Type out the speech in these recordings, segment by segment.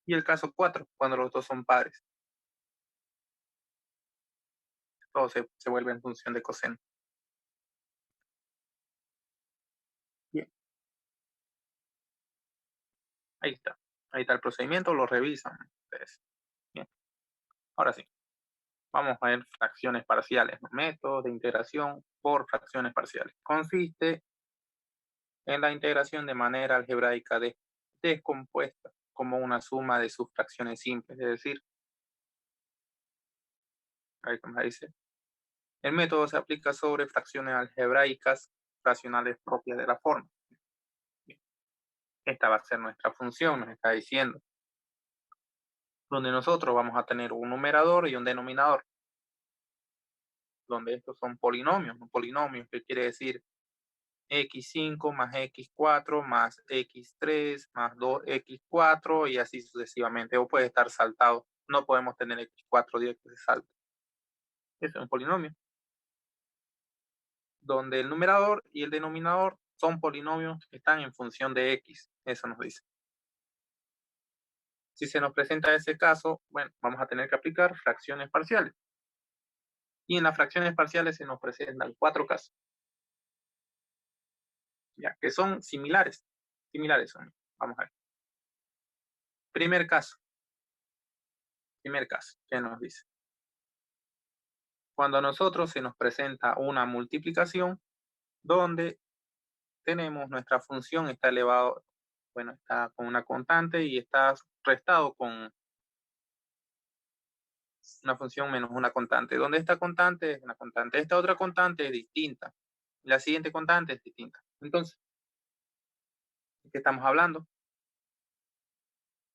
Y el caso 4, cuando los dos son pares. Todo se vuelve en función de coseno. Bien, ahí está. Ahí está el procedimiento, lo revisan ustedes. Bien, ahora sí, vamos a ver fracciones parciales, ¿no? Método de integración por fracciones parciales. Consiste en la integración de manera algebraica descompuesta como una suma de sus fracciones simples, es decir, ahí como dice, el método se aplica sobre fracciones algebraicas racionales propias de la forma. Bien, esta va a ser nuestra función, nos está diciendo, donde nosotros vamos a tener un numerador y un denominador, donde estos son polinomios, ¿no? Polinomios, que quiere decir x5 más x4 más x3 más 2x4 y así sucesivamente. O puede estar saltado. No podemos tener x4 directo que se salte. Eso es un polinomio. Donde el numerador y el denominador son polinomios que están en función de x. Eso nos dice. Si se nos presenta ese caso, bueno, vamos a tener que aplicar fracciones parciales. Y en las fracciones parciales se nos presentan 4 casos, ya que son similares. Similares son. Vamos a ver. Primer caso. ¿Qué nos dice? Cuando a nosotros se nos presenta una multiplicación donde tenemos nuestra función está elevado, bueno, está con una constante y está restado con una función menos una constante. Donde esta constante es una constante, esta otra constante es distinta, la siguiente constante es distinta. Entonces, ¿de qué estamos hablando?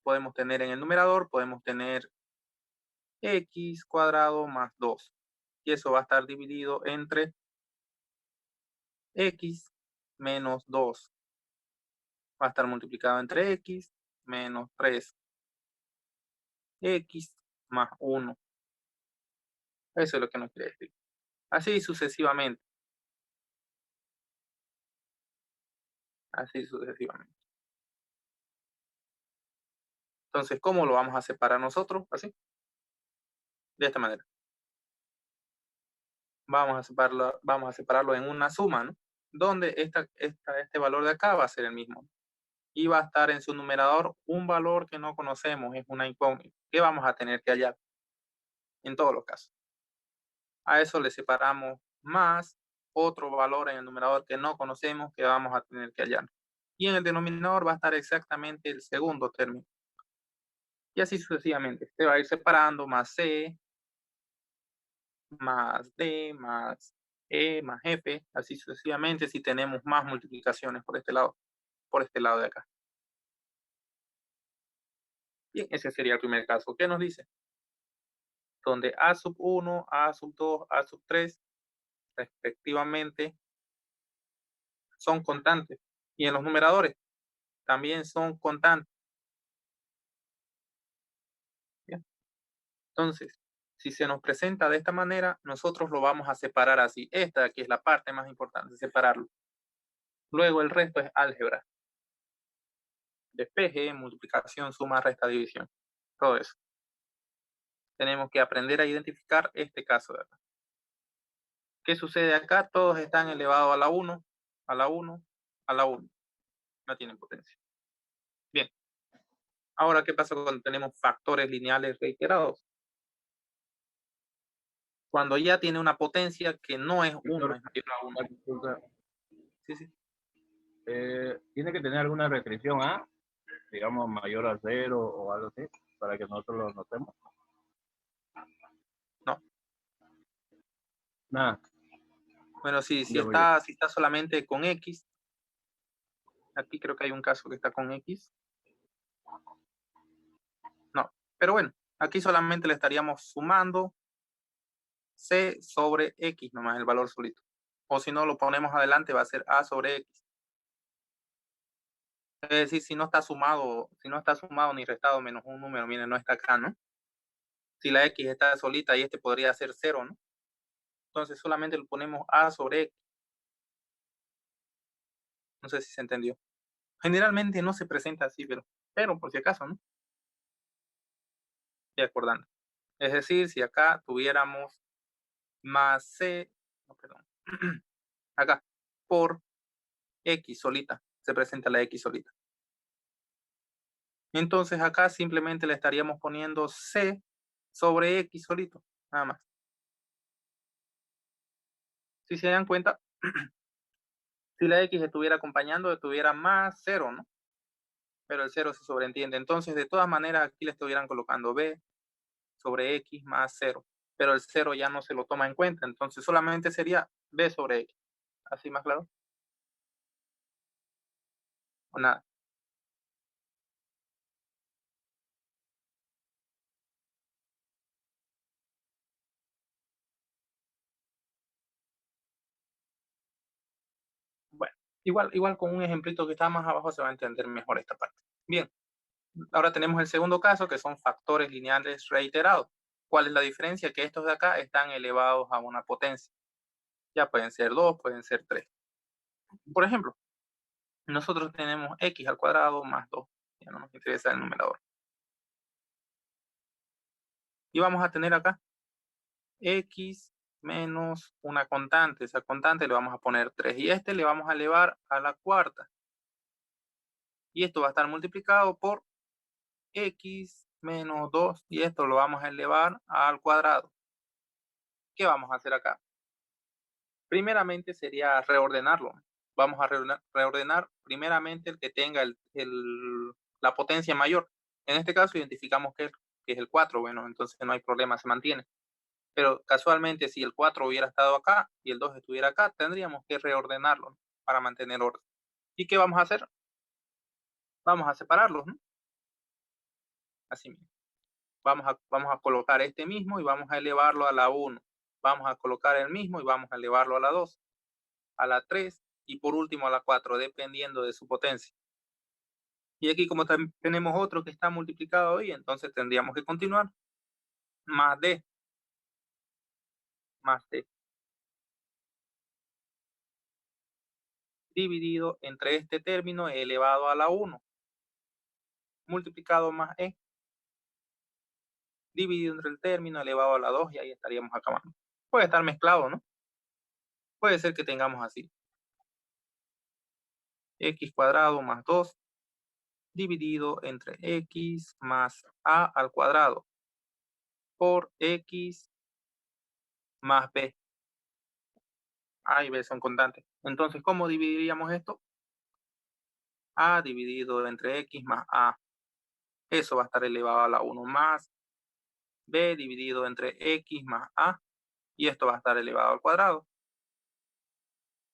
Podemos tener en el numerador, podemos tener x cuadrado más 2 y eso va a estar dividido entre x menos 2. Va a estar multiplicado entre x menos 3, x más 1. Eso es lo que nos quiere decir. Así sucesivamente. Así sucesivamente. Entonces, ¿cómo lo vamos a separar nosotros? Así, de esta manera. Vamos a separarlo en una suma, ¿no? Donde este valor de acá va a ser el mismo. Y va a estar en su numerador un valor que no conocemos, es una incógnita, que vamos a tener que hallar en todos los casos. A eso le separamos más otro valor en el numerador que no conocemos que vamos a tener que hallar. Y en el denominador va a estar exactamente el segundo término. Y así sucesivamente. Se va a ir separando más C, más D, más E, más F, así sucesivamente si tenemos más multiplicaciones por este lado de acá. Bien, ese sería el primer caso. ¿Qué nos dice? Donde A sub 1, A sub 2, A sub 3, respectivamente, son constantes. Y en los numeradores también son constantes. ¿Bien? Entonces, si se nos presenta de esta manera, nosotros lo vamos a separar así. Esta aquí es la parte más importante, separarlo. Luego el resto es álgebra. Despeje, multiplicación, suma, resta, división. Todo eso. Tenemos que aprender a identificar este caso de acá. ¿Qué sucede acá? Todos están elevados a la 1, a la 1, a la 1. No tienen potencia. Bien. Ahora, ¿qué pasa cuando tenemos factores lineales reiterados? Cuando ya tiene una potencia que no es 1, Víctor, es mayor a 1. una consulta. Sí, sí. ¿Tiene que tener alguna restricción A, digamos mayor a cero o algo así, para que nosotros lo notemos? No. Nada, Bueno, sí, ya muy bien. si está solamente con X, aquí creo que hay un caso que está con X. No. Pero bueno, aquí solamente le estaríamos sumando C sobre X, nomás el valor solito. O si no lo ponemos adelante, va a ser A sobre X. Es decir, si no está sumado ni restado menos un número, miren, no está acá, ¿no? Si la X está solita y este podría ser 0, ¿no? Entonces solamente lo ponemos A sobre X. No sé si se entendió. Generalmente no se presenta así, pero por si acaso, ¿no? y acordando. Es decir, si acá tuviéramos más C, no, perdón, acá, por X solita, se presenta la X solita. Entonces acá simplemente le estaríamos poniendo C sobre X solito, nada más. Si se dan cuenta, si la X estuviera acompañando, estuviera más 0, ¿no? Pero el 0 se sobreentiende. Entonces, de todas maneras, aquí le estuvieran colocando B sobre X más 0. Pero el 0 ya no se lo toma en cuenta. Entonces, solamente sería B sobre X. ¿Así más claro? O nada. Bueno, igual con un ejemplito que está más abajo se va a entender mejor esta parte. Bien, ahora tenemos el segundo caso, que son factores lineales reiterados. ¿Cuál es la diferencia? Que estos de acá están elevados a una potencia. Ya pueden ser 2, pueden ser 3. Por ejemplo, nosotros tenemos x al cuadrado más 2. Ya no nos interesa el numerador. Y vamos a tener acá x menos una constante. Esa constante le vamos a poner 3. Y este le vamos a elevar a la cuarta. Y esto va a estar multiplicado por x menos 2. Y esto lo vamos a elevar al cuadrado. ¿Qué vamos a hacer acá? Primeramente sería reordenarlo. Vamos a reordenar primeramente el que tenga la potencia mayor. En este caso identificamos que es el 4. Bueno, entonces no hay problema, se mantiene. Pero casualmente si el 4 hubiera estado acá y el 2 estuviera acá, tendríamos que reordenarlo para mantener orden. ¿Y qué vamos a hacer? Vamos a separarlos, ¿no? Así mismo. Vamos a colocar este mismo y vamos a elevarlo a la 1. Vamos a colocar el mismo y vamos a elevarlo a la 2, a la 3 y por último a la 4, dependiendo de su potencia. Y aquí como tenemos otro que está multiplicado ahí, entonces tendríamos que continuar. Más D. Más D. Dividido entre este término elevado a la 1. Multiplicado más E. Dividido entre el término elevado a la 2 y ahí estaríamos acabando. Puede estar mezclado, ¿no? Puede ser que tengamos así. X cuadrado más 2 dividido entre X más A al cuadrado por X más B. A y B son constantes. Entonces, ¿cómo dividiríamos esto? A dividido entre X más A. Eso va a estar elevado a la 1 más B dividido entre X más A. Y esto va a estar elevado al cuadrado.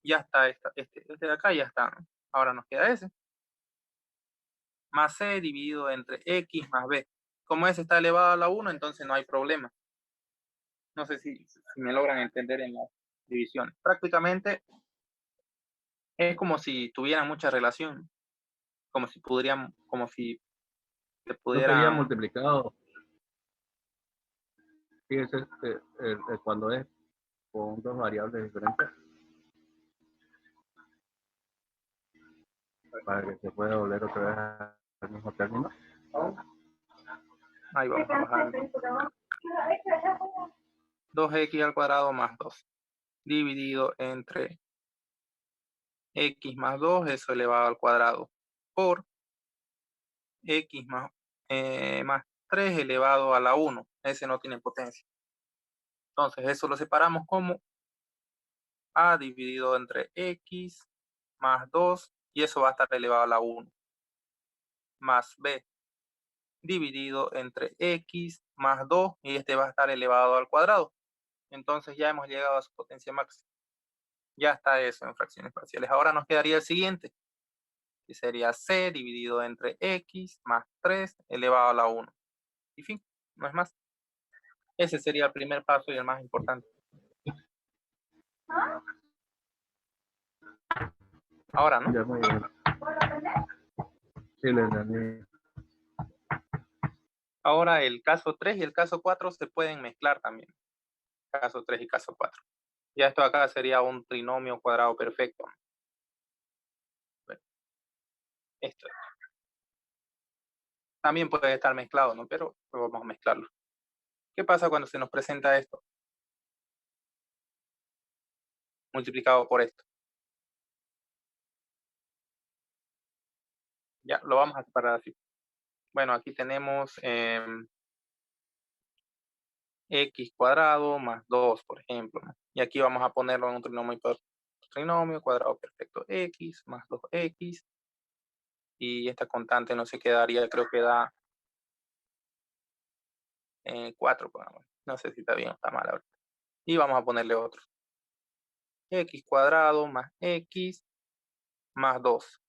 Ya está, este de acá ya está, ¿no? Ahora nos queda ese. Más C dividido entre X más B. Como ese está elevado a la 1, entonces no hay problema. No sé si me logran entender en las divisiones. Prácticamente es como si tuvieran mucha relación. Como si se No sería pudieran. multiplicado. Fíjese, cuando es con dos variables diferentes, para que se pueda volver otra vez al mismo término. Ahí vamos a bajar. 2x al cuadrado más 2 dividido entre x más 2, eso elevado al cuadrado, por x más 3 elevado a la 1. Ese no tiene potencia. Entonces eso lo separamos como a dividido entre x más 2 y eso va a estar elevado a la 1 más b dividido entre x más 2 y este va a estar elevado al cuadrado. Entonces ya hemos llegado a su potencia máxima. Ya está eso en fracciones parciales. Ahora nos quedaría el siguiente, que sería c dividido entre x más 3 elevado a la 1. Y fin, no es más. Ese sería el primer paso y el más importante. Ahora, ¿no? Ya muy bien. Sí, le entendí. Ahora el caso 3 y el caso 4 se pueden mezclar también. Caso 3 y caso 4. Ya esto acá sería un trinomio cuadrado perfecto. Bueno, esto es. También puede estar mezclado, ¿no? Pero pues vamos a mezclarlo. ¿Qué pasa cuando se nos presenta esto? Multiplicado por esto. Ya, lo vamos a separar así. Bueno, aquí tenemos x cuadrado más 2, por ejemplo, ¿no? Y aquí vamos a ponerlo en un trinomio cuadrado perfecto x más 2x. Y esta constante no se quedaría, creo que da 4. No sé si está bien o está mal ahorita. Y vamos a ponerle otro. X cuadrado más x más 2.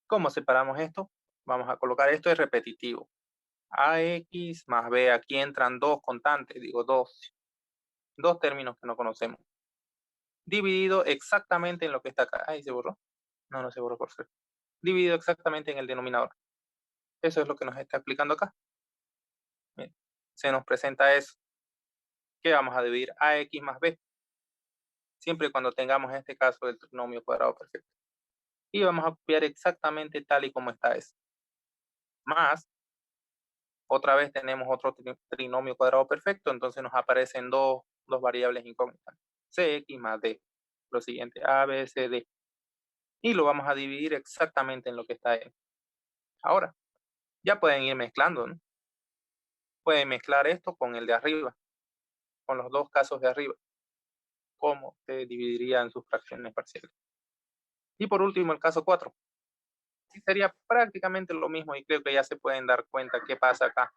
¿Cómo separamos esto? Vamos a colocar esto es repetitivo. AX más B. Aquí entran dos constantes, digo dos términos que no conocemos. Dividido exactamente en lo que está acá. Ahí se borró. No se borró por ser. Dividido exactamente en el denominador. Eso es lo que nos está explicando acá. Bien. Se nos presenta eso. ¿Qué vamos a dividir? AX más B. Siempre cuando tengamos este caso del trinomio cuadrado perfecto. Y vamos a copiar exactamente tal y como está eso. Más, otra vez tenemos otro trinomio cuadrado perfecto, entonces nos aparecen dos variables incógnitas. Cx más D. Lo siguiente, A, B, C, D. Y lo vamos a dividir exactamente en lo que está ahí. Ahora, ya pueden ir mezclando, ¿no? Pueden mezclar esto con el de arriba, con los dos casos de arriba. Cómo se dividiría en sus fracciones parciales. Y por último, el caso 4. Sí, sería prácticamente lo mismo y creo que ya se pueden dar cuenta qué pasa acá.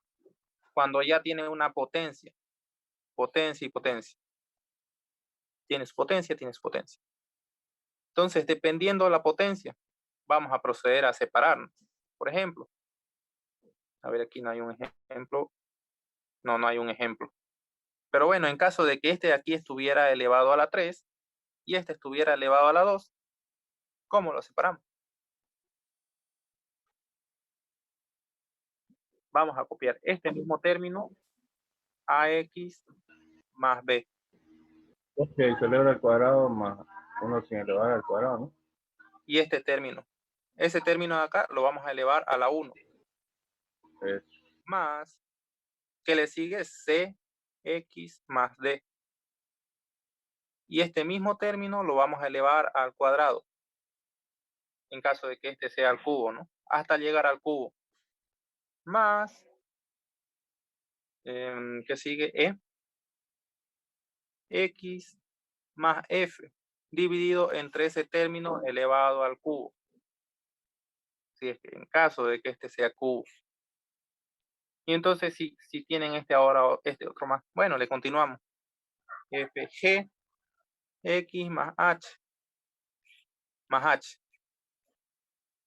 Cuando ya tiene una potencia y potencia. Tienes potencia. Entonces, dependiendo de la potencia, vamos a proceder a separarnos. Por ejemplo, a ver, aquí no hay un ejemplo. No hay un ejemplo. Pero bueno, en caso de que este de aquí estuviera elevado a la 3 y este estuviera elevado a la 2, ¿cómo lo separamos? Vamos a copiar este mismo término, AX más B. Ok, se eleva al cuadrado más 1 sin elevar al cuadrado, ¿no? Y este término. Ese término de acá lo vamos a elevar a la 1. Es, Más, que le sigue CX más D. Y este mismo término lo vamos a elevar al cuadrado, en caso de que este sea al cubo, ¿no? Hasta llegar al cubo. Más, que sigue X más F, dividido entre ese término elevado al cubo. Si es que en caso de que este sea cubo. Y entonces, si tienen este ahora, este otro más, bueno, le continuamos. FG, X más H, más H.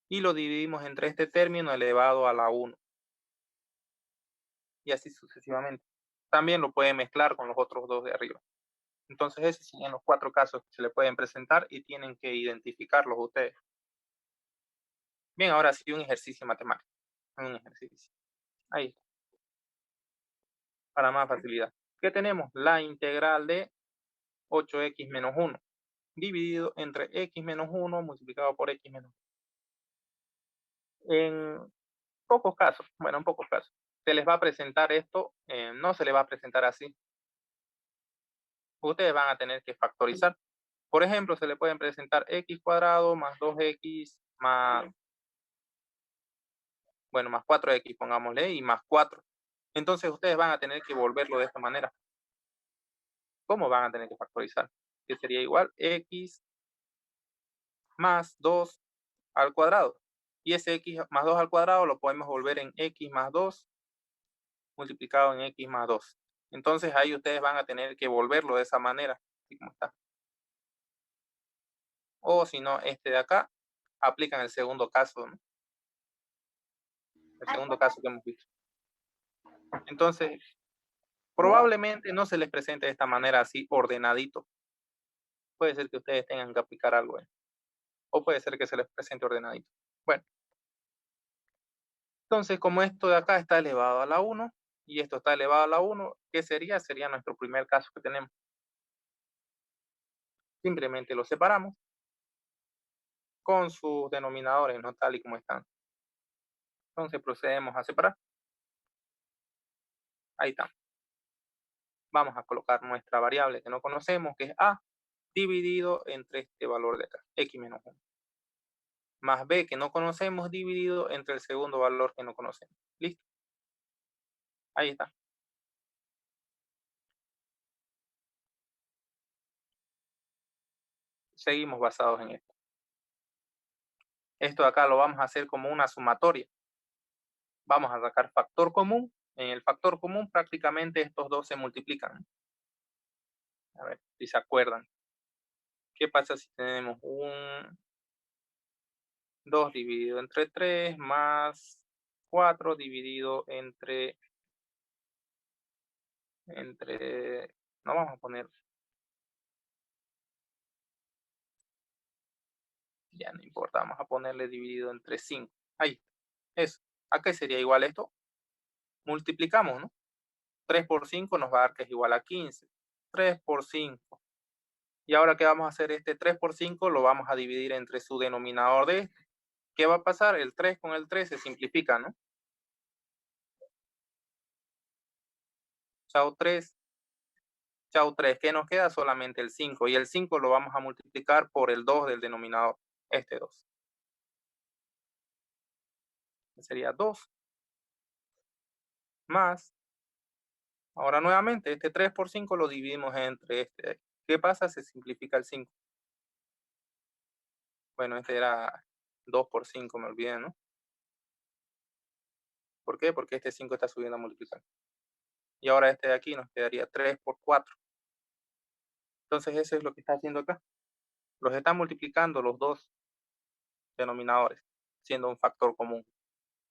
Y lo dividimos entre este término elevado a la 1. Y así sucesivamente. También lo pueden mezclar con los otros dos de arriba. Entonces, esos son los 4 casos que se le pueden presentar y tienen que identificarlos ustedes. Bien, ahora sí, un ejercicio matemático. Un ejercicio. Ahí está. Para más facilidad. ¿Qué tenemos? La integral de 8x menos 1 dividido entre x menos 1 multiplicado por x menos 1. En pocos casos, se les va a presentar esto, no se les va a presentar así. Ustedes van a tener que factorizar. Por ejemplo, se le pueden presentar x cuadrado más 2x más, más 4x, pongámosle, y más 4. Entonces ustedes van a tener que volverlo de esta manera. ¿Cómo van a tener que factorizar? Que sería igual x más 2 al cuadrado. Y ese x más 2 al cuadrado lo podemos volver en x más 2 multiplicado en x más 2. Entonces ahí ustedes van a tener que volverlo de esa manera, así como está. O si no, este de acá, aplican el segundo caso, ¿no? El segundo caso que hemos visto. Entonces, probablemente no se les presente de esta manera así ordenadito. Puede ser que ustedes tengan que aplicar algo, ¿eh? O puede ser que se les presente ordenadito. Bueno, entonces como esto de acá está elevado a la 1 y esto está elevado a la 1, ¿qué sería? Sería nuestro primer caso que tenemos. Simplemente lo separamos con sus denominadores, no tal y como están. Entonces procedemos a separar. Ahí está. Vamos a colocar nuestra variable que no conocemos, que es a, dividido entre este valor de acá, x menos 1. Más b, que no conocemos, dividido entre el segundo valor que no conocemos. ¿Listo? Ahí está. Seguimos basados en esto. Esto de acá lo vamos a hacer como una sumatoria. Vamos a sacar factor común. En el factor común prácticamente estos dos se multiplican. A ver si se acuerdan. ¿Qué pasa si tenemos un 2 dividido entre 3 más 4 dividido entre, no vamos a poner, ya no importa, vamos a ponerle dividido entre 5. Ahí, eso. ¿A qué sería igual esto? Multiplicamos, ¿no? 3 por 5 nos va a dar que es igual a 15. 3 por 5. Y ahora, ¿qué vamos a hacer? Este 3 por 5 lo vamos a dividir entre su denominador de este. ¿Qué va a pasar? El 3 con el 3 se simplifica, ¿no? Chao 3. Chao 3. ¿Qué nos queda? Solamente el 5. Y el 5 lo vamos a multiplicar por el 2 del denominador. Este 2. Sería 2 más. Ahora nuevamente, este 3 por 5 lo dividimos entre este. ¿Qué pasa? Se simplifica el 5. Bueno, este era 2 por 5, me olvidé, ¿no? ¿Por qué? Porque este 5 está subiendo a multiplicar. Y ahora este de aquí nos quedaría 3 por 4. Entonces eso es lo que está haciendo acá. Los está multiplicando los dos denominadores, siendo un factor común.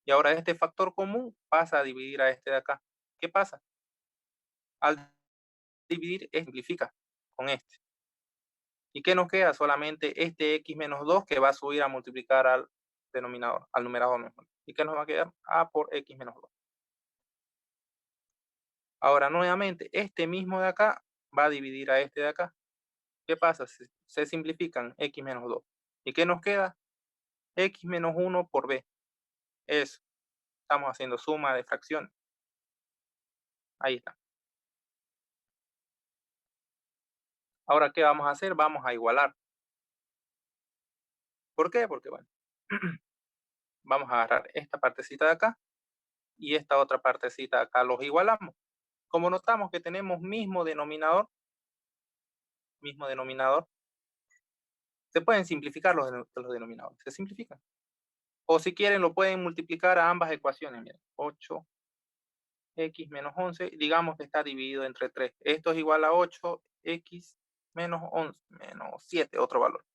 Y ahora este factor común pasa a dividir a este de acá. ¿Qué pasa? Al dividir, simplifica con este. ¿Y qué nos queda? Solamente este x menos 2 que va a subir a multiplicar al denominador, al numerador mejor. ¿Y qué nos va a quedar? A por x menos 2. Ahora, nuevamente, este mismo de acá va a dividir a este de acá. ¿Qué pasa? Se simplifican x menos 2. ¿Y qué nos queda? X menos 1 por b. Eso. Estamos haciendo suma de fracciones. Ahí está. Ahora, ¿qué vamos a hacer? Vamos a igualar. ¿Por qué? Porque, bueno, vamos a agarrar esta partecita de acá y esta otra partecita de acá. Los igualamos. Como notamos que tenemos mismo denominador, se pueden simplificar los denominadores. Se simplifican. O si quieren, lo pueden multiplicar a ambas ecuaciones. Miren, 8x menos 11, digamos que está dividido entre 3. Esto es igual a 8x menos 11, menos 7, otro valor.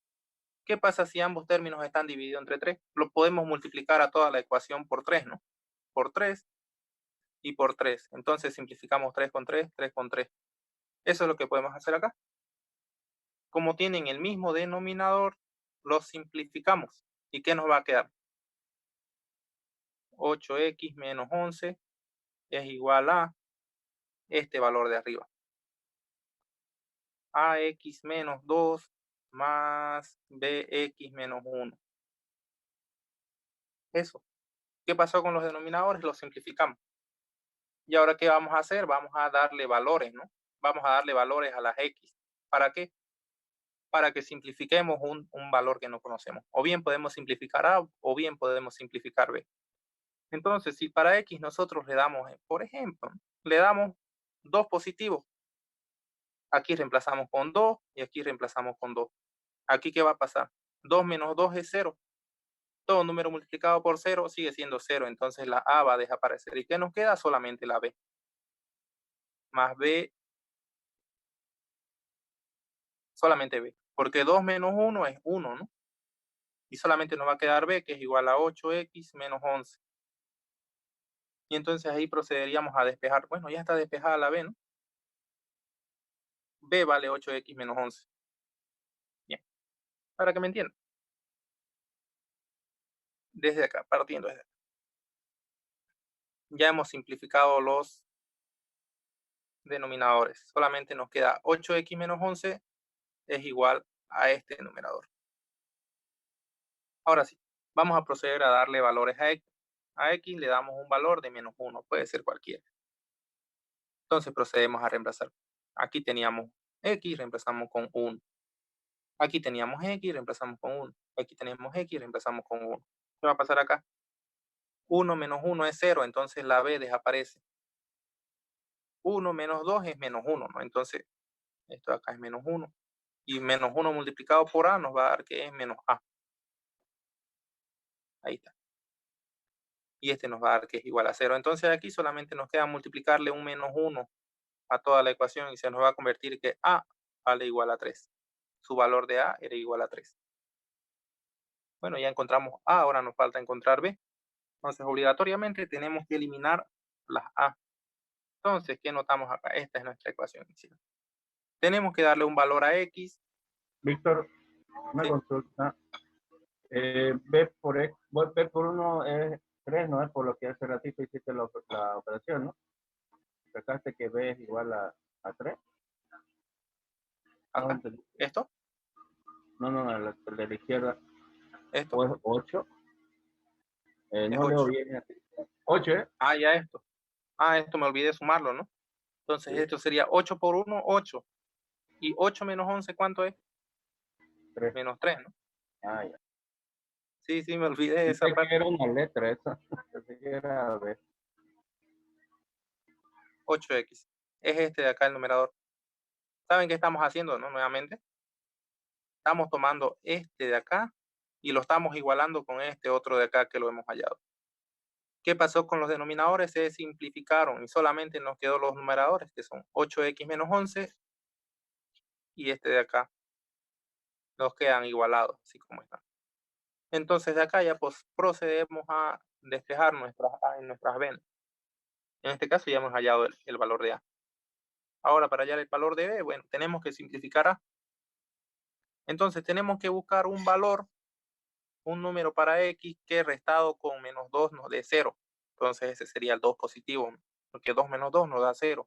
¿Qué pasa si ambos términos están divididos entre 3? Lo podemos multiplicar a toda la ecuación por 3, ¿no? Por 3 y por 3. Entonces simplificamos 3 con 3, 3 con 3. Eso es lo que podemos hacer acá. Como tienen el mismo denominador, los simplificamos. ¿Y qué nos va a quedar? 8x menos 11 es igual a este valor de arriba. AX menos 2 más BX menos 1. Eso. ¿Qué pasó con los denominadores? Los simplificamos. ¿Y ahora qué vamos a hacer? Vamos a darle valores, ¿no? Vamos a darle valores a las X. ¿Para qué? Para que simplifiquemos un valor que no conocemos. O bien podemos simplificar A o bien podemos simplificar B. Entonces, si para X nosotros le damos, por ejemplo, le damos 2 positivos, aquí reemplazamos con 2 y aquí reemplazamos con 2. ¿Aquí qué va a pasar? 2 menos 2 es 0. Todo número multiplicado por 0 sigue siendo 0. Entonces la A va a desaparecer. ¿Y qué nos queda? Solamente la B. Más B, solamente B. Porque 2 menos 1 es 1, ¿no? Y solamente nos va a quedar B, que es igual a 8x menos 11. Y entonces ahí procederíamos a despejar. Bueno, ya está despejada la B, ¿no? B vale 8x menos 11. Bien. Para que me entiendan. Desde acá, partiendo desde acá. Ya hemos simplificado los denominadores. Solamente nos queda 8x menos 11 es igual a este numerador. Ahora sí, vamos a proceder a darle valores a X. A X le damos un valor de menos 1, puede ser cualquiera. Entonces procedemos a reemplazar. Aquí teníamos X, reemplazamos con 1. Aquí teníamos X, reemplazamos con 1. Aquí tenemos X, reemplazamos con 1. ¿Qué va a pasar acá? 1 menos 1 es 0, entonces la B desaparece. 1 menos 2 es menos 1, ¿no? Entonces, esto de acá es menos 1. Y menos 1 multiplicado por A nos va a dar que es menos A. Ahí está. Y este nos va a dar que es igual a 0. Entonces aquí solamente nos queda multiplicarle un menos 1 a toda la ecuación y se nos va a convertir que A vale igual a 3. Su valor de A era igual a 3. Bueno, ya encontramos A, ahora nos falta encontrar B. Entonces, obligatoriamente tenemos que eliminar las A. Entonces, ¿qué notamos acá? Esta es nuestra ecuación inicial. Tenemos que darle un valor a X. Víctor, una ¿Sí? consulta. B por 1 es 3, ¿no? Es por lo que hace ratito hiciste la operación, ¿no? Sacaste que B es igual a 3. No, Acá. ¿Esto? no, el de la izquierda. ¿Esto? O es 8. Es No leo 8. bien. 8, ¿eh? Ah, ya esto. Ah, esto me olvidé sumarlo, ¿no? Entonces, Sí, esto sería 8 por 1, 8. Y 8 menos 11, ¿cuánto es? 3. Menos 3, ¿no? Ah, ya. Sí, me olvidé de esa Pensé que parte. era una letra esa. Pensé que era B. 8x. Es este de acá el numerador. ¿Saben qué estamos haciendo, no? Nuevamente. Estamos tomando este de acá y lo estamos igualando con este otro de acá que lo hemos hallado. ¿Qué pasó con los denominadores? Se simplificaron y solamente nos quedó los numeradores, que son 8x menos 11 y este de acá. Nos quedan igualados, así como están. Entonces de acá ya pues, procedemos a despejar nuestras A en nuestras B. En este caso ya hemos hallado el valor de A. Ahora para hallar el valor de B, bueno, tenemos que simplificar A. Entonces tenemos que buscar un valor, un número para X que restado con menos 2 nos dé 0. Entonces ese sería el 2 positivo, porque 2 menos 2 nos da 0.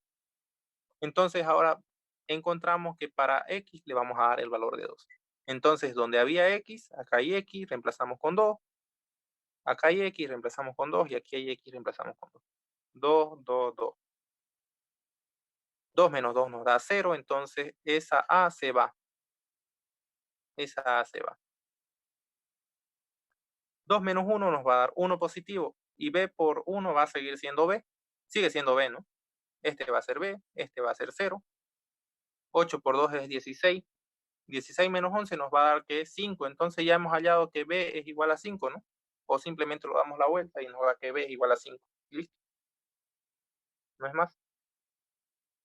Entonces ahora encontramos que para X le vamos a dar el valor de 2. Entonces donde había X, acá hay X, reemplazamos con 2. Acá hay X, reemplazamos con 2 y aquí hay X, reemplazamos con 2. 2, 2, 2. 2 menos 2 nos da 0, entonces esa A se va. Esa A se va. 2 menos 1 nos va a dar 1 positivo y B por 1 va a seguir siendo B. Sigue siendo B, ¿no? Este va a ser B, este va a ser 0. 8 por 2 es 16. 16 menos 11 nos va a dar que es 5. Entonces ya hemos hallado que B es igual a 5, ¿no? O simplemente lo damos la vuelta y nos da que B es igual a 5. Listo. No es más.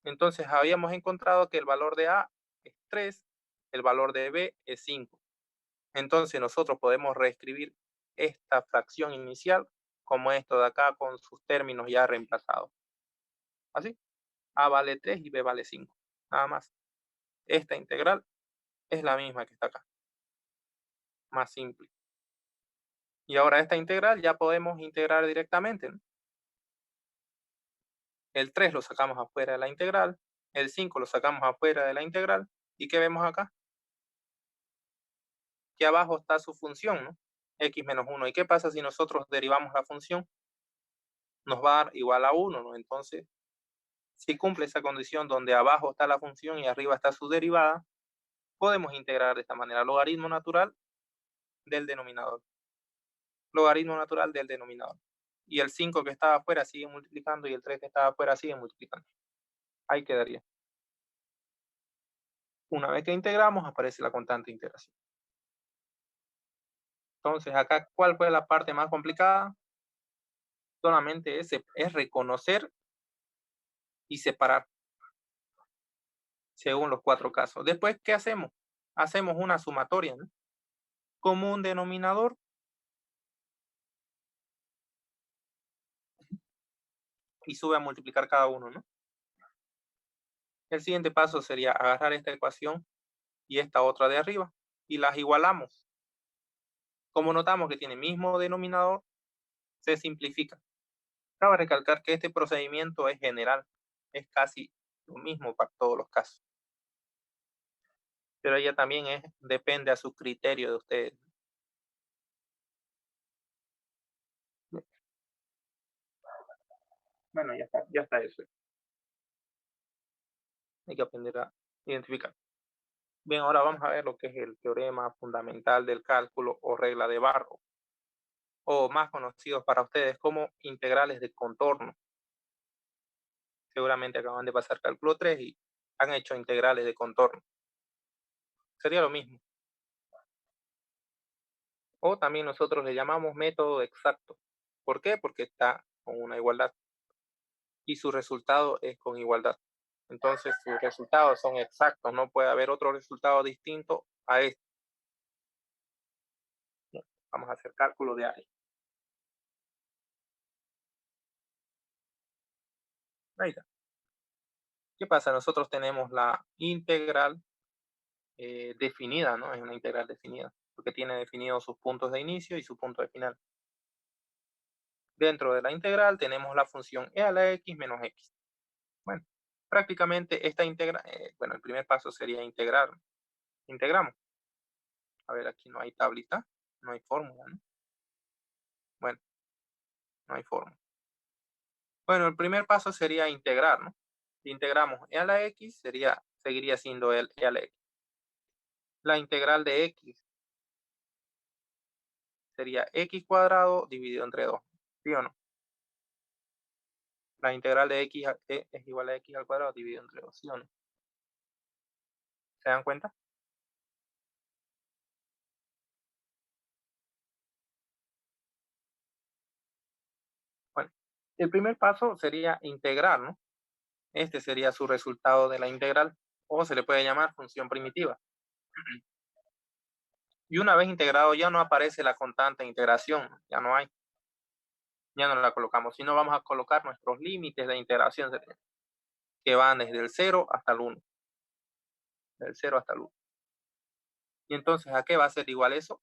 Entonces habíamos encontrado que el valor de A es 3, el valor de B es 5. Entonces nosotros podemos reescribir esta fracción inicial como esto de acá con sus términos ya reemplazados. Así, A vale 3 y B vale 5. Nada más. Esta integral es la misma que está acá. Más simple. Y ahora esta integral ya podemos integrar directamente, ¿no? El 3 lo sacamos afuera de la integral, el 5 lo sacamos afuera de la integral. ¿Y qué vemos acá? Que abajo está su función, ¿no? X menos 1. ¿Y qué pasa si nosotros derivamos la función? Nos va a dar igual a 1, ¿no? Entonces, si cumple esa condición donde abajo está la función y arriba está su derivada, podemos integrar de esta manera logaritmo natural del denominador. Logaritmo natural del denominador. Y el 5 que estaba afuera sigue multiplicando y el 3 que estaba afuera sigue multiplicando. Ahí quedaría. Una vez que integramos, aparece la constante de integración. Entonces, acá, ¿cuál fue la parte más complicada? Solamente es reconocer y separar según los 4 casos. Después, ¿qué hacemos? Hacemos una sumatoria, ¿no? Común denominador y sube a multiplicar cada uno, ¿no? El siguiente paso sería agarrar esta ecuación y esta otra de arriba y las igualamos. Como notamos que tiene mismo denominador, se simplifica. Cabe recalcar que este procedimiento es general, es casi lo mismo para todos los casos. Pero ella también depende a su criterio de ustedes. Bueno, ya está eso. Hay que aprender a identificar. Bien, ahora vamos a ver lo que es el teorema fundamental del cálculo o regla de Barrow, o más conocidos para ustedes como integrales de contorno. Seguramente acaban de pasar cálculo 3 y han hecho integrales de contorno. Sería lo mismo. O también nosotros le llamamos método exacto. ¿Por qué? Porque está con una igualdad y su resultado es con igualdad. Entonces sus resultados son exactos, no puede haber otro resultado distinto a este. Vamos a hacer cálculo de área. Ahí está. ¿Qué pasa? Nosotros tenemos la integral definida, ¿no? Es una integral definida, porque tiene definidos sus puntos de inicio y su punto de final. Dentro de la integral tenemos la función e a la x menos x. Bueno, prácticamente esta integral, bueno, el primer paso sería integrar. Integramos. A ver, aquí no hay tablita, no hay fórmula, ¿no? Bueno, no hay fórmula. Bueno, el primer paso sería integrar, ¿no? Si integramos e a la x, seguiría siendo el e a la x. La integral de x sería x cuadrado dividido entre 2, ¿sí o no? La integral de x es igual a x al cuadrado dividido entre 2, ¿sí o no? ¿Se dan cuenta? Bueno, el primer paso sería integrar, ¿no? Este sería su resultado de la integral, o se le puede llamar función primitiva. Y una vez integrado ya no aparece la constante de integración, ya no hay, ya no la colocamos, sino vamos a colocar nuestros límites de integración que van desde el 0 hasta el 1, del 0 hasta el 1. Y entonces, ¿a qué va a ser igual eso?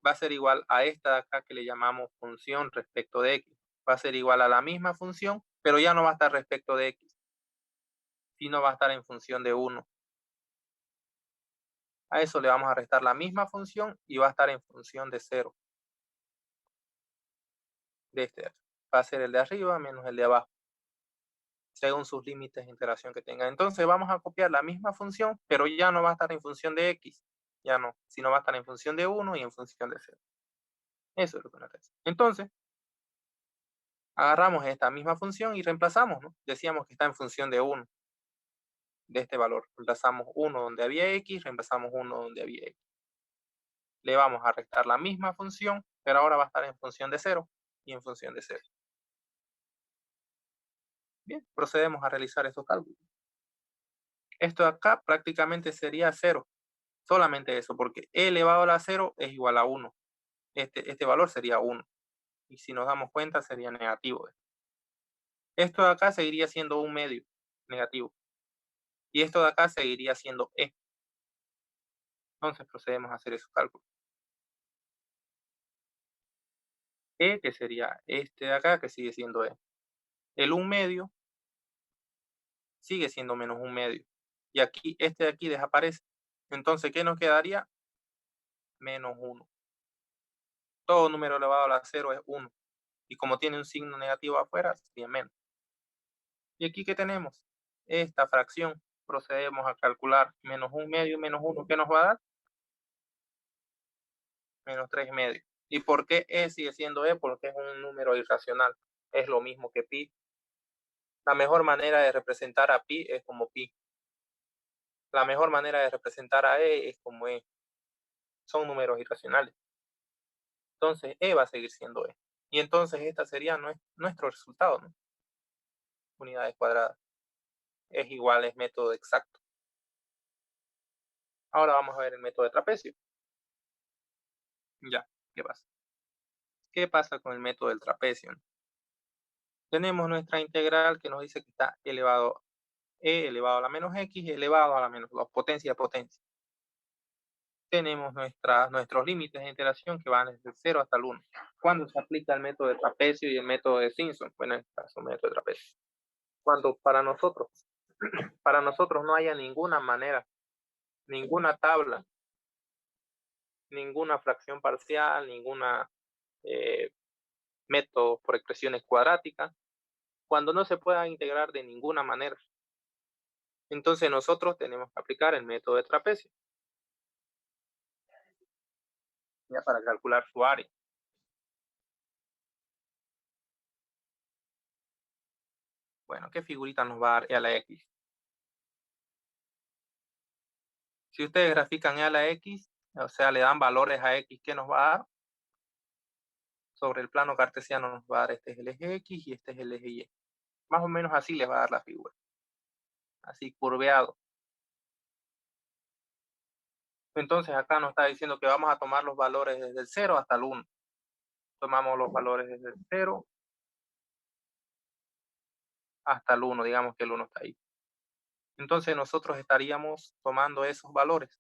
Va a ser igual a esta de acá que le llamamos función respecto de x. Va a ser igual a la misma función, pero ya no va a estar respecto de x, sino va a estar en función de 1. A eso le vamos a restar la misma función y va a estar en función de 0. De este va a ser el de arriba menos el de abajo, según sus límites de integración que tenga. Entonces vamos a copiar la misma función, pero ya no va a estar en función de x, ya no, sino va a estar en función de 1 y en función de 0. Eso es lo que nos hace. Entonces, agarramos esta misma función y reemplazamos, ¿no? Decíamos que está en función de 1, de este valor. Reemplazamos 1 donde había x, reemplazamos 1 donde había x. Le vamos a restar la misma función, pero ahora va a estar en función de 0 y en función de 0. Bien, procedemos a realizar estos cálculos. Esto de acá prácticamente sería 0. Solamente eso, porque e elevado a la 0 es igual a 1. Este valor sería 1. Y si nos damos cuenta sería negativo. Esto de acá seguiría siendo un medio negativo. Y esto de acá seguiría siendo e. Entonces procedemos a hacer esos cálculos. E, que sería este de acá, que sigue siendo e. El 1 medio sigue siendo menos 1 medio. Y aquí, este de aquí desaparece. Entonces, ¿qué nos quedaría? Menos 1. Todo número elevado a la 0 es 1. Y como tiene un signo negativo afuera, sería menos. ¿Y aquí qué tenemos? Esta fracción. Procedemos a calcular menos 1 medio menos 1. ¿Qué nos va a dar? Menos 3 medios. ¿Y por qué e sigue siendo e? Porque es un número irracional. Es lo mismo que pi. La mejor manera de representar a pi es como pi. La mejor manera de representar a e es como e. Son números irracionales. Entonces e va a seguir siendo e. Y entonces esta sería nuestro resultado, ¿no? Unidades cuadradas. Es igual, es método exacto. Ahora vamos a ver el método de trapecio. Ya, ¿qué pasa? ¿Qué pasa con el método del trapecio? Tenemos nuestra integral que nos dice que está elevado e elevado a la menos x elevado a la menos 2, potencia de potencia. Tenemos nuestros límites de integración que van desde el 0 hasta el 1. ¿Cuándo se aplica el método de trapecio y el método de Simpson? Bueno, en este caso, el método de trapecio. Cuando para nosotros no haya ninguna manera, ninguna tabla, ninguna fracción parcial, ninguna método por expresiones cuadráticas, cuando no se pueda integrar de ninguna manera. Entonces nosotros tenemos que aplicar el método de trapecio, ya para calcular su área. Bueno, ¿qué figurita nos va a dar E a la X? Si ustedes grafican E a la X, o sea, le dan valores a X, ¿qué nos va a dar? Sobre el plano cartesiano nos va a dar este es el eje X y este es el eje Y. Más o menos así les va a dar la figura. Así curveado. Entonces acá nos está diciendo que vamos a tomar los valores desde el 0 hasta el 1. Tomamos los valores desde el 0 hasta el 1, digamos que el 1 está ahí. Entonces nosotros estaríamos tomando esos valores.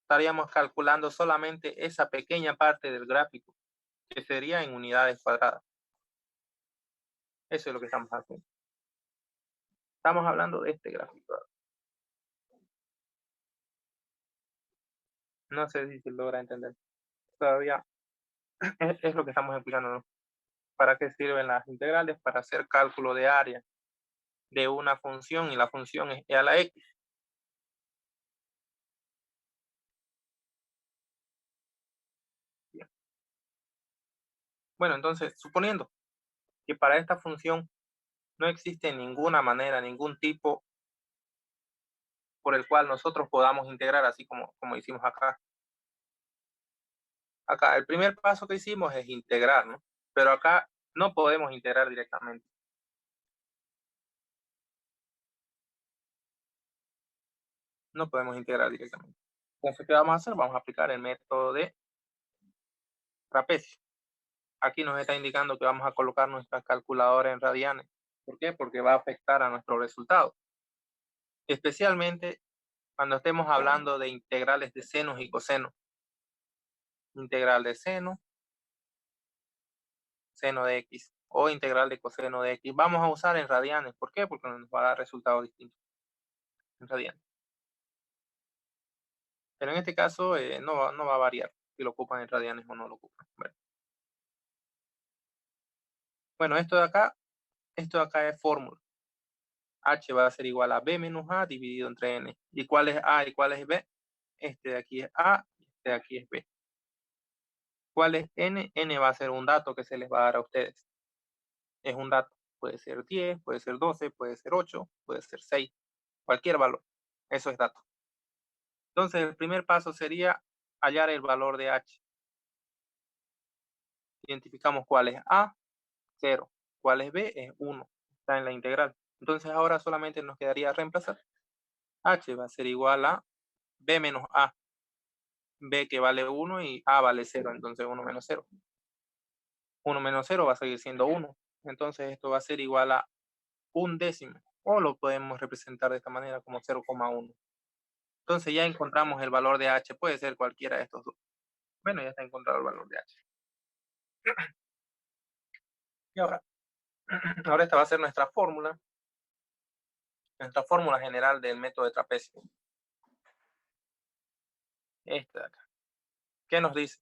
Estaríamos calculando solamente esa pequeña parte del gráfico, que sería en unidades cuadradas. Eso es lo que estamos haciendo. Estamos hablando de este gráfico. No sé si se logra entender. Todavía es lo que estamos explicando, ¿no? ¿Para qué sirven las integrales? Para hacer cálculo de área de una función y la función es e a la x. Bien. Bueno, entonces, suponiendo que para esta función no existe ninguna manera, ningún tipo por el cual nosotros podamos integrar, así como hicimos acá. Acá, el primer paso que hicimos es integrar, ¿no? Pero acá no podemos integrar directamente. No podemos integrar directamente. Entonces, ¿qué vamos a hacer? Vamos a aplicar el método de trapecio. Aquí nos está indicando que vamos a colocar nuestra calculadora en radianes. ¿Por qué? Porque va a afectar a nuestro resultado. Especialmente cuando estemos hablando de integrales de senos y cosenos. Integral de seno, seno de x o integral de coseno de x. Vamos a usar en radianes. ¿Por qué? Porque nos va a dar resultados distintos en radianes. Pero en este caso no va a variar si lo ocupan en radianes o no lo ocupan. Bueno, esto de acá es fórmula. H va a ser igual a B menos A dividido entre N. ¿Y cuál es A y cuál es B? Este de aquí es A y este de aquí es B. ¿Cuál es N? N va a ser un dato que se les va a dar a ustedes. Es un dato. Puede ser 10, puede ser 12, puede ser 8, puede ser 6. Cualquier valor. Eso es dato. Entonces, el primer paso sería hallar el valor de H. Identificamos cuál es A, 0. Cuál es B, es 1. Está en la integral. Entonces, ahora solamente nos quedaría reemplazar. H va a ser igual a B menos A. B que vale 1 y A vale 0. Entonces, 1 menos 0. 1 menos 0 va a seguir siendo 1. Entonces, esto va a ser igual a un décimo. O lo podemos representar de esta manera como 0,1. Entonces, ya encontramos el valor de H. Puede ser cualquiera de estos dos. Bueno, ya está encontrado el valor de H. Y ahora esta va a ser nuestra fórmula general del método de trapecio. Esta de acá. ¿Qué nos dice?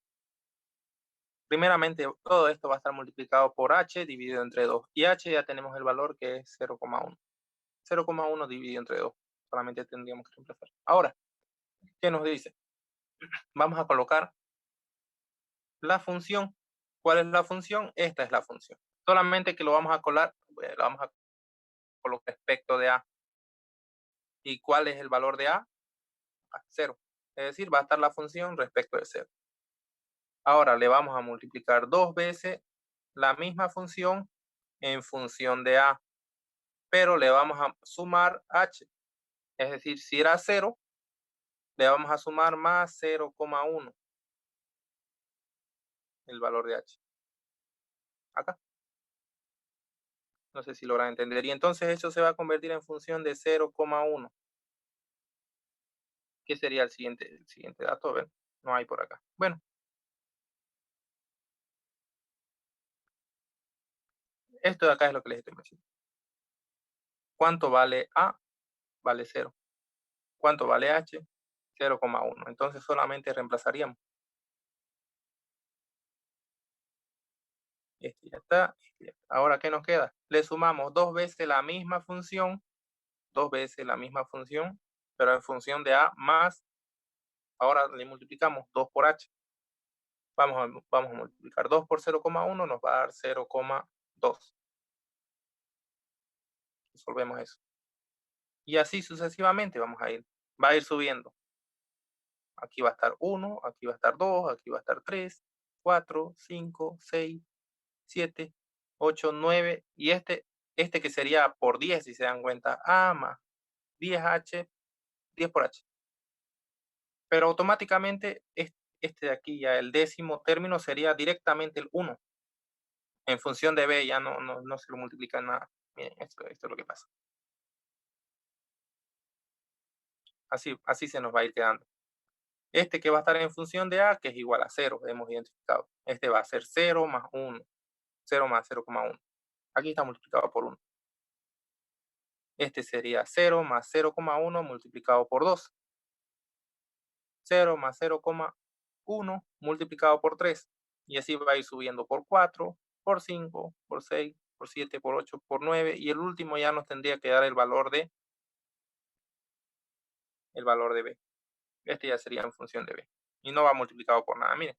Primeramente, todo esto va a estar multiplicado por h dividido entre 2. Y h ya tenemos el valor que es 0,1. 0,1 dividido entre 2. Solamente tendríamos que reemplazar. Ahora, ¿qué nos dice? Vamos a colocar la función. ¿Cuál es la función? Esta es la función. Solamente que lo vamos a colocar respecto de a. ¿Y cuál es el valor de a? 0. Es decir, va a estar la función respecto de 0. Ahora le vamos a multiplicar 2 veces la misma función en función de a, pero le vamos a sumar h. Es decir, si era 0, le vamos a sumar más 0,1 el valor de h. Acá. No sé si logran entender. Y entonces eso se va a convertir en función de 0,1. ¿Qué sería el siguiente dato? A ver, no hay por acá. Bueno. Esto de acá es lo que les estoy mencionando. ¿Cuánto vale a? Vale 0. ¿Cuánto vale h? 0,1. Entonces solamente reemplazaríamos. Este ya está. Ahora, ¿qué nos queda? Le sumamos 2 veces la misma función, 2 veces la misma función, pero en función de A más, ahora le multiplicamos 2 por H. Vamos a multiplicar 2 por 0,1, nos va a dar 0,2. Resolvemos eso. Y así sucesivamente va a ir subiendo. Aquí va a estar 1, aquí va a estar 2, aquí va a estar 3, 4, 5, 6, 7, 8, 9. Y este que sería por 10, si se dan cuenta, A más 10H, 10 por H. Pero automáticamente este de aquí, ya el décimo término, sería directamente el 1. En función de B ya no se lo multiplica nada. Miren, esto es lo que pasa. Así se nos va a ir quedando. Este que va a estar en función de A, que es igual a 0, hemos identificado. Este va a ser 0 más 1, 0 más 0,1. Aquí está multiplicado por 1. Este sería 0 más 0,1 multiplicado por 2. 0 más 0,1 multiplicado por 3. Y así va a ir subiendo por 4, por 5, por 6, por 7, por 8, por 9. Y el último ya nos tendría que dar el valor de B. Este ya sería en función de B. Y no va multiplicado por nada. Miren.